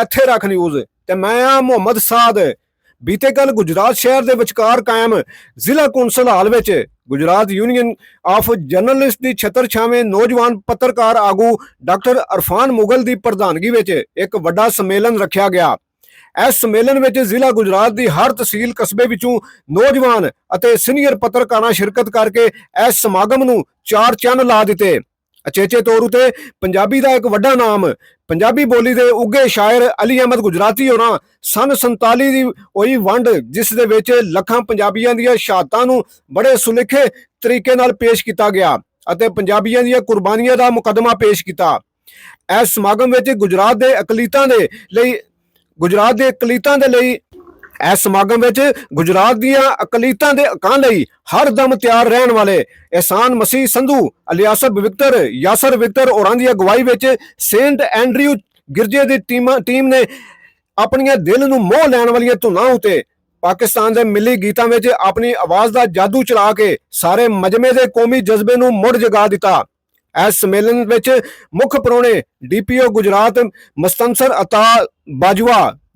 ਇੱਥੇ ਰੱਖ ਨਿਊਜ਼ ਤੇ ਮੈਂ ਆ ਮੁਹੰਮਦ ਸਾਦ। ਬੀਤੇ ਕੱਲ ਗੁਜਰਾਤ ਸ਼ਹਿਰ ਦੇ ਵਿਚਕਾਰ ਕਾਇਮ ਜ਼ਿਲ੍ਹਾ ਕੌਂਸਲ ਹਾਲ ਵਿੱਚ ਗੁਜਰਾਤ ਯੂਨੀਅਨ ਆਫ ਜਰਨਲਿਸਟ ਦੀ ਛਤਰ ਛਾਵੇਂ ਨੌਜਵਾਨ ਪੱਤਰਕਾਰ ਆਗੂ ਡਾਕਟਰ ਅਰਫਾਨ ਮੁਗਲ ਦੀ ਪ੍ਰਧਾਨਗੀ ਵਿੱਚ ਇੱਕ ਵੱਡਾ ਸੰਮੇਲਨ ਰੱਖਿਆ ਗਿਆ। ਇਸ ਸੰਮੇਲਨ ਵਿੱਚ ਜ਼ਿਲ੍ਹਾ ਗੁਜਰਾਤ ਦੀ ਹਰ ਤਹਿਸੀਲ ਕਸਬੇ ਵਿੱਚੋਂ ਨੌਜਵਾਨ ਅਤੇ ਸੀਨੀਅਰ ਪੱਤਰਕਾਰਾਂ ਸ਼ਿਰਕਤ ਕਰਕੇ ਇਸ ਸਮਾਗਮ ਨੂੰ 4 ਚੰਨ ਲਾ ਦਿੱਤੇ। ਅਚੇਚੇ ਤੌਰ ਉਤੇ ਪੰਜਾਬੀ ਦਾ ਇੱਕ ਵੱਡਾ ਨਾਮ, ਪੰਜਾਬੀ ਬੋਲੀ ਦੇ ਉੱਘੇ ਸ਼ਾਇਰ ਅਲੀ ਅਹਿਮਦ ਗੁਜਰਾਤੀ ਹੋਰਾਂ ਸਨ 47 ਦੀ ਹੋਈ ਵੰਡ, ਜਿਸ ਦੇ ਵਿੱਚ ਲੱਖਾਂ ਪੰਜਾਬੀਆਂ ਦੀਆਂ ਸ਼ਹਾਦਤਾਂ ਨੂੰ ਬੜੇ ਸੁਲੱਖੇ ਤਰੀਕੇ ਨਾਲ ਪੇਸ਼ ਕੀਤਾ ਗਿਆ ਅਤੇ ਪੰਜਾਬੀਆਂ ਦੀਆਂ ਕੁਰਬਾਨੀਆਂ ਦਾ ਮੁਕੱਦਮਾ ਪੇਸ਼ ਕੀਤਾ। ਇਸ ਸਮਾਗਮ ਵਿੱਚ ਗੁਜਰਾਤ ਦੇ ਅਕਲੀਤਾਂ ਦੇ ਲਈ ਇਸ ਸਮਾਗਮ ਵਿੱਚ ਗੁਜਰਾਤ ਦੀਆਂ ਅਕਲੀਤਾਂ ਦੇ ਹੱਕਾਂ ਲਈ ਹਰ ਦਮ ਤਿਆਰ ਰਹਿਣ ਵਾਲੇ ਇਹਸਾਨ ਮਸੀਹ ਸੰਧੂ, ਅਲਿਆਸਬ ਵਿਕਟਰ, ਯਾਸਰ ਵਿਕਟਰ ਹੋਰਾਂ ਦੀ ਅਗਵਾਈ ਵਿੱਚ ਸੇਂਟ ਐਂਡਰਿਊ ਗਿਰਜੇ ਦੀ ਟੀਮ ਨੇ ਆਪਣੀਆਂ ਦਿਲ ਨੂੰ ਮੋਹ ਲੈਣ ਵਾਲੀਆਂ ਧੁਨਾਂ ਉਤੇ ਪਾਕਿਸਤਾਨ ਦੇ ਮਿਲੀ ਗੀਤਾਂ ਵਿੱਚ ਆਪਣੀ ਆਵਾਜ਼ ਦਾ ਜਾਦੂ ਚਲਾ ਕੇ ਸਾਰੇ ਮਜਮੇ ਦੇ ਕੌਮੀ ਜਜ਼ਬੇ ਨੂੰ ਮੁੜ ਜਗਾ ਦਿੱਤਾ। ਇਸ ਸੰਮੇਲਨ ਵਿੱਚ ਮੁੱਖ ਪ੍ਰਾਹੁਣੇ ਡੀਪੀਓ ਗੁਜਰਾਤ ਮਸਤਨਸਰ ਅਤਾ ਬਾਜਵਾ,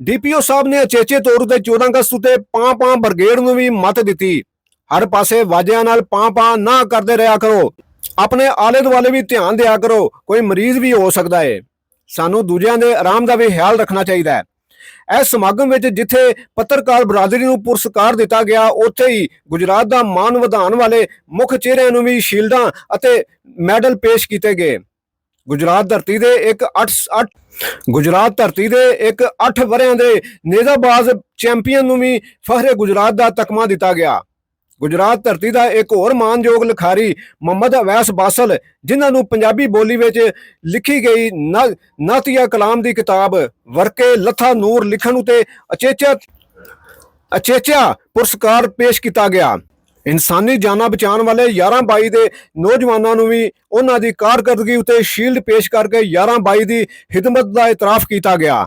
ਡੀਪੀਓ ਸਾਹਿਬ ਨੇ ਅਚੇਚੇ ਤੌਰ ਉਤੇ 14 ਅਗਸਤ ਉਤੇ ਪਾਂ ਬ੍ਰਿਗੇਡ ਨੂੰ ਵੀ ਮੱਤ ਦਿੱਤੀ। ਹਰ ਪਾਸੇ ਵਾਜਿਆਂ ਨਾਲ ਪਾਂ ਨਾ ਕਰਦੇ ਰਿਹਾ ਕਰੋ, ਆਪਣੇ ਆਲੇ ਦੁਆਲੇ ਵੀ ਧਿਆਨ ਦਿਆ ਕਰੋ, ਕੋਈ ਮਰੀਜ਼ ਵੀ ਹੋ ਸਕਦਾ ਹੈ। ਸਾਨੂੰ ਦੂਜਿਆਂ ਦੇ ਆਰਾਮ ਦਾ ਵੀ ਖਿਆਲ ਰੱਖਣਾ ਚਾਹੀਦਾ ਹੈ। ਇਸ ਸਮਾਗਮ ਵਿੱਚ ਜਿੱਥੇ ਪੱਤਰਕਾਰ ਬਰਾਦਰੀ ਨੂੰ ਪੁਰਸਕਾਰ ਦਿੱਤਾ ਗਿਆ, ਉੱਥੇ ਹੀ ਗੁਜਰਾਤ ਦਾ ਮਾਣ ਵਧਾਉਣ ਵਾਲੇ ਮੁੱਖ ਚਿਹਰਿਆਂ ਨੂੰ ਵੀ ਸ਼ੀਲਡਾਂ ਅਤੇ ਮੈਡਲ ਪੇਸ਼ ਕੀਤੇ ਗਏ। ਗੁਜਰਾਤ ਧਰਤੀ ਦੇ ਇੱਕ 8 ਵਰਿਆਂ ਦੇ ਨੇਜ਼ਾਬਾਜ਼ ਚੈਂਪੀਅਨ ਨੂੰ ਵੀ ਫਖਰੇ ਗੁਜਰਾਤ ਦਾ ਤਕਮਾ ਦਿੱਤਾ ਗਿਆ। ਗੁਜਰਾਤ ਧਰਤੀ ਦਾ ਇੱਕ ਹੋਰ ਮਾਨਯੋਗ ਲਿਖਾਰੀ ਮੁਹੰਮਦ ਅਵੈਸ ਬਾਸਲ, ਜਿਨ੍ਹਾਂ ਨੂੰ ਪੰਜਾਬੀ ਬੋਲੀ ਵਿੱਚ ਲਿਖੀ ਗਈ ਨਾਤੀਆ ਕਲਾਮ ਦੀ ਕਿਤਾਬ ਵਰਕੇ ਲੱਥਾ ਨੂਰ ਲਿਖਣ ਉਤੇ ਅਚੇਚਾ ਪੁਰਸਕਾਰ ਪੇਸ਼ ਕੀਤਾ ਗਿਆ। ਇਨਸਾਨੀ ਜਾਨਾਂ ਬਚਾਉਣ ਵਾਲੇ 11-22 ਦੇ ਨੌਜਵਾਨਾਂ ਨੂੰ ਵੀ ਉਹਨਾਂ ਦੀ ਕਾਰਗਰਦਗੀ ਉਤੇ ਸ਼ੀਲਡ ਪੇਸ਼ ਕਰਕੇ 11-22 ਦੀ ਖਿਦਮਤ ਦਾ ਇਤਰਾਫ ਕੀਤਾ ਗਿਆ।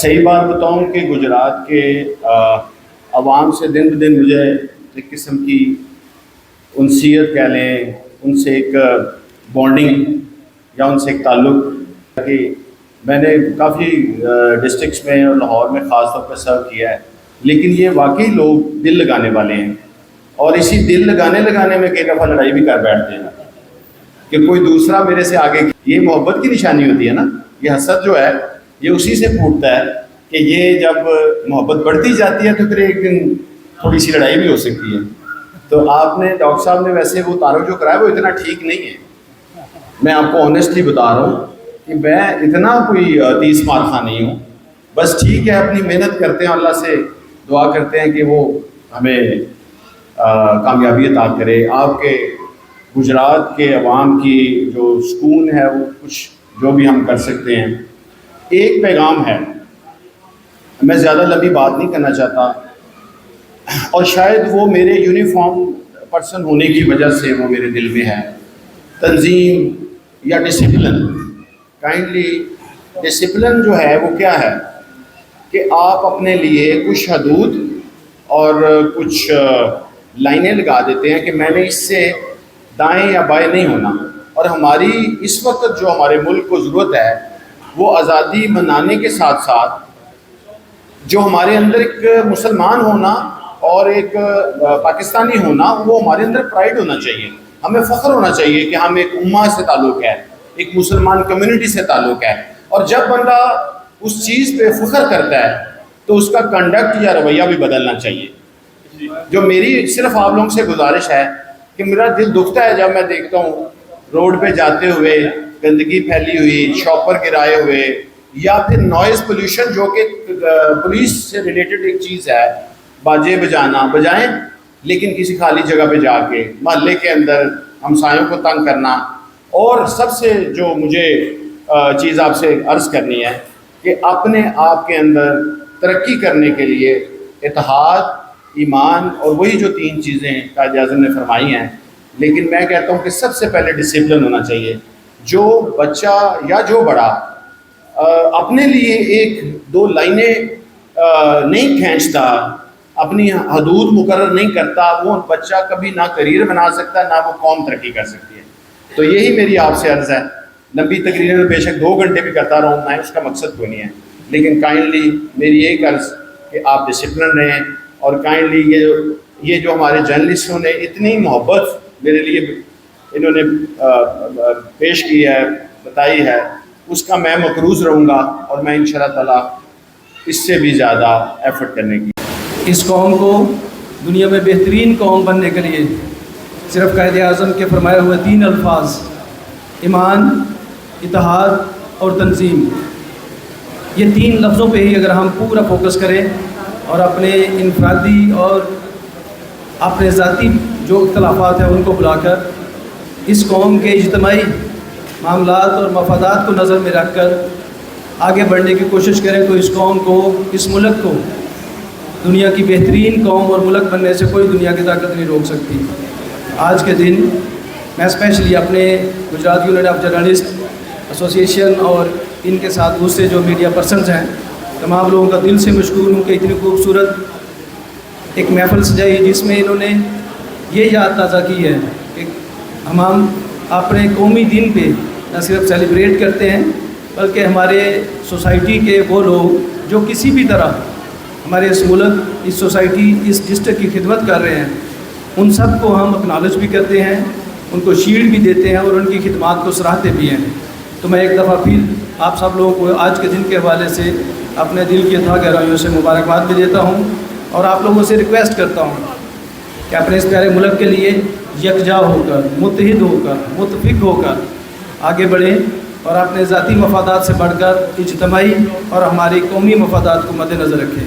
صحیح بات بتاؤں کہ گجرات کے عوام سے دن بدن مجھے ایک قسم کی انسیت کہہ لیں، ان سے ایک بانڈنگ یا ان سے ایک تعلق، کہ میں نے کافی ڈسٹرکٹس میں اور لاہور میں خاص طور پہ سرو کیا ہے، لیکن یہ واقعی لوگ دل لگانے والے ہیں، اور اسی دل لگانے میں کئی دفعہ لڑائی بھی کر بیٹھتے ہیں کہ کوئی دوسرا میرے سے آگے. یہ محبت کی نشانی ہوتی ہے نا. یہ حسد جو ہے یہ اسی سے پھوٹتا ہے کہ یہ جب محبت بڑھتی جاتی ہے تو پھر ایک دن تھوڑی سی لڑائی بھی ہو سکتی ہے. تو آپ نے ڈاکٹر صاحب نے ویسے وہ تعارف جو کرایا وہ اتنا ٹھیک نہیں ہے. میں آپ کو آنیسٹلی بتا رہا ہوں کہ میں اتنا کوئی 30 مار خواہ نہیں ہوں. بس ٹھیک ہے، اپنی محنت کرتے ہیں، اللہ سے دعا کرتے ہیں کہ وہ ہمیں کامیابی عطا کرے. آپ کے گجرات کے عوام کی جو سکون ہے وہ کچھ جو بھی ہم کر سکتے ہیں. ایک پیغام ہے، میں زیادہ لمبی بات نہیں کرنا چاہتا، اور شاید وہ میرے یونیفارم پرسن ہونے کی وجہ سے وہ میرے دل میں ہے. تنظیم یا ڈسپلن. کائنڈلی ڈسپلن جو ہے وہ کیا ہے کہ آپ اپنے لیے کچھ حدود اور کچھ لائنیں لگا دیتے ہیں کہ میں نے اس سے دائیں یا بائیں نہیں ہونا. اور ہماری اس وقت جو ہمارے ملک کو ضرورت ہے وہ آزادی منانے کے ساتھ ساتھ جو ہمارے اندر ایک مسلمان ہونا اور ایک پاکستانی ہونا، وہ ہمارے اندر پرائڈ ہونا چاہیے. ہمیں فخر ہونا چاہیے کہ ہم ایک امہ سے تعلق ہے، ایک مسلمان کمیونٹی سے تعلق ہے. اور جب بندہ اس چیز پہ فخر کرتا ہے تو اس کا کنڈکٹ یا رویہ بھی بدلنا چاہیے. جو میری صرف آپ لوگوں سے گزارش ہے کہ میرا دل دکھتا ہے جب میں دیکھتا ہوں روڈ پہ جاتے ہوئے گندگی پھیلی ہوئی، شاپر گرائے ہوئے، یا پھر نوائز پولیوشن جو کہ پولیس سے ریلیٹڈ ایک چیز ہے. باجے بجائیں لیکن کسی خالی جگہ پہ جا کے محلے کے اندر ہمسایوں کو تنگ کرنا. اور سب سے جو مجھے چیز آپ سے عرض کرنی ہے کہ اپنے آپ کے اندر ترقی کرنے کے لیے اتحاد، ایمان اور وہی جو 3 چیزیں قائد اعظم نے فرمائی ہیں، لیکن میں کہتا ہوں کہ سب سے پہلے ڈسپلن ہونا چاہیے. جو بچہ یا جو بڑا اپنے لیے 1-2 لائنیں نہیں کھینچتا، اپنی حدود مقرر نہیں کرتا، وہ بچہ کبھی نہ کریئر بنا سکتا، نہ وہ قوم ترقی کر سکتی ہے. تو یہی میری آپ سے عرض ہے. لمبی تقریر بے شک 2 گھنٹے بھی کرتا رہوں میں، اس کا مقصد کوئی نہیں ہے، لیکن کائنڈلی میری ایک عرض کہ آپ ڈسپلن رہیں. اور کائنڈلی یہ جو ہمارے جرنلسٹوں نے اتنی محبت میرے لیے انہوں نے پیش کی ہے، بتائی ہے، اس کا میں مقروض رہوں گا، اور میں انشاءاللہ تعالیٰ اس سے بھی زیادہ ایفرٹ کرنے کی. اس قوم کو دنیا میں بہترین قوم بننے کے لیے صرف قائد اعظم کے فرمائے ہوئے 3 الفاظ ایمان، اتحاد اور تنظیم، یہ 3 لفظوں پہ ہی اگر ہم پورا فوکس کریں اور اپنے انفرادی اور اپنے ذاتی جو اختلافات ہیں ان کو بلا کر اس قوم کے اجتماعی معاملات اور مفادات کو نظر میں رکھ کر آگے بڑھنے کی کوشش کریں تو اس قوم کو، اس ملک کو دنیا کی بہترین قوم اور ملک بننے سے کوئی دنیا کی طاقت نہیں روک سکتی. آج کے دن میں اسپیشلی اپنے گجرات یونین آف جرنلسٹ ایسوسی ایشن اور ان کے ساتھ دوسرے جو میڈیا پرسنز ہیں تمام لوگوں کا دل سے مشکور ہوں کہ اتنی خوبصورت ایک محفل سجائی جس میں انہوں نے یہ یاد تازہ کی ہے کہ ہم اپنے قومی دن پہ نہ صرف سیلیبریٹ کرتے ہیں بلکہ ہمارے سوسائٹی کے وہ لوگ جو کسی بھی طرح ہمارے اس ملک، اس سوسائٹی، اس ڈسٹرکٹ کی خدمت کر رہے ہیں، ان سب کو ہم اکنالج بھی کرتے ہیں، ان کو شیلڈ بھی دیتے ہیں اور ان کی خدمات کو سراہتے بھی ہیں. تو میں ایک دفعہ پھر آپ سب لوگوں کو آج کے دن کے حوالے سے اپنے دل کی اتھاہ گہرائیوں سے مبارکباد بھی دیتا ہوں، اور آپ لوگوں سے ریکویسٹ کرتا ہوں کہ اپنے اس پیارے ملک کے لیے یکجا ہو کر، متحد ہو کر، متفق ہو کر آگے بڑھیں اور اپنے ذاتی مفادات سے بڑھ کر اجتماعی اور ہماری قومی مفادات کو مد نظر رکھیں.